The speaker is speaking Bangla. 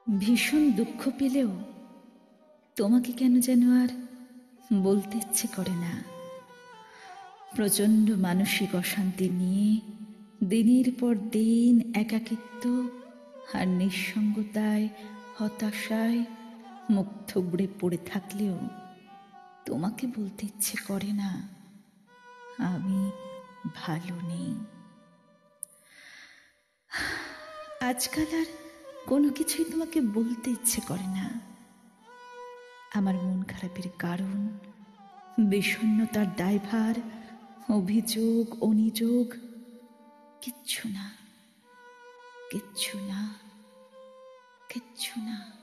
ভীষণ দুঃখ পেলেও তোমাকে কেন যেন আর বলতে ইচ্ছে করে না। প্রচণ্ড মানসিক অশান্তি নিয়ে দিনের পর দিন একাকিত্ব আর নিঃসঙ্গতায় হতাশায় মুখ থুবড়ে পড়ে থাকলেও তোমাকে বলতে ইচ্ছে করে না আমি ভালো নেই। আজকাল আর কোনো কিছুই তোমাকে বলতে ইচ্ছে করে না। আমার মন খারাপের কারণ, বিষণ্ণতার দায়ভার, অভিযোগ অনিযোগ কিচ্ছু না, কিচ্ছু না, কিচ্ছু না।